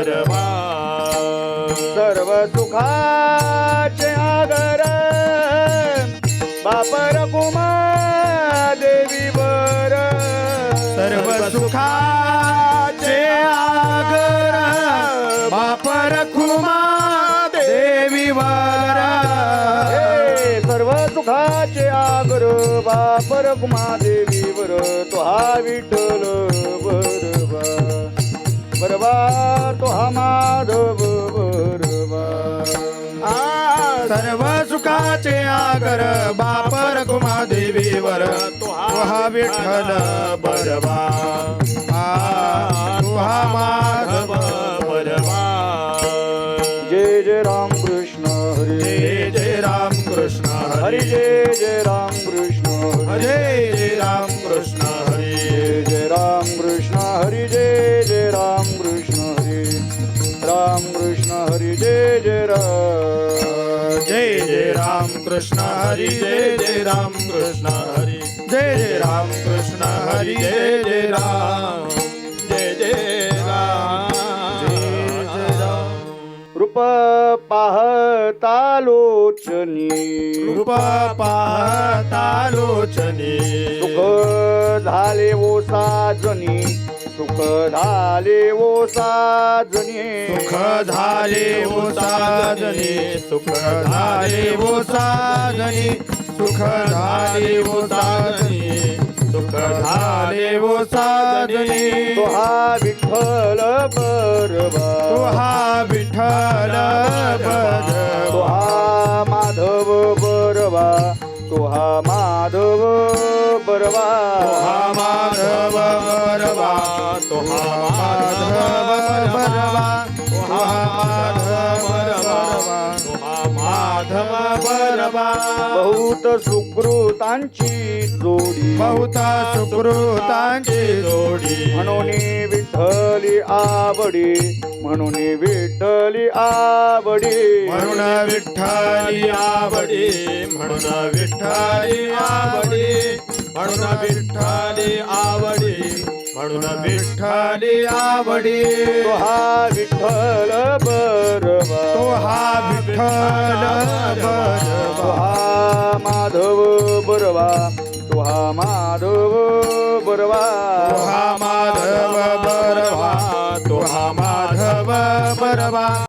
बरवा सर्व सुखाचे आगर बाप रखुमा देवी वर सर्व सुखाचे आगर बाप रखुमा देवीवर सर्व सुखाचे आगर बाप रखुमा देवीवर तो हा विठ्ठल बरवा बरवा तो हा माधव बरवा सर्व सुखाचे आगर बाप रखुमा देवीवर तो हा विठ्ठल बरवा तो हा माधव बरवा जय जय राम कृष्ण हरी जय जय राम कृष्ण हरी हरी जय जय राम कृष्ण हरी जय जय राम कृष्ण हरी जय जय राम कृष्ण हरी जय जय राम कृष्ण हरी राम कृष्ण हरी जय जय राम कृष्ण हरी जय जय राम कृष्ण हरी जय जय राम कृष्ण हरी जय जय राम जय जय राम जय जय राम रूप पाहता लोचनी रूप पाहता लोचनी सुख झाले ओ साजनी सुख झाले ओ साजनी सुख झाले ओ साजनी सुख झाले ओ साजनी सुख झाले ओ साजनी सुख झाले ओ साजनी तो हा विठ्ठल बरवा तो हा विठ्ठल तो बरवा हा माधव बरवा तो हा माधव बरवा तो हा माधव बरवा तो हा माधव बरवा तो हा माधव बरवा तो हा माधव बरवा बहुत सुकृतांची जोडी बहुत सुकृतांची जोडी म्हणून विठ्ठली आवडी म्हणून विठ्ठली आवडी म्हणून विठ्ठली आवडी म्हणून विठ्ठली आवडी म्हणून विठ्ठली आवडी म्हणून विठ्ठली आवडी तो हा विठ्ठल बरवा तो हा विठ्ठल तो बरवा हा माधव बरवा तो हा माधव बरवा तो हा माधव बरवा तो हा माधव बरवा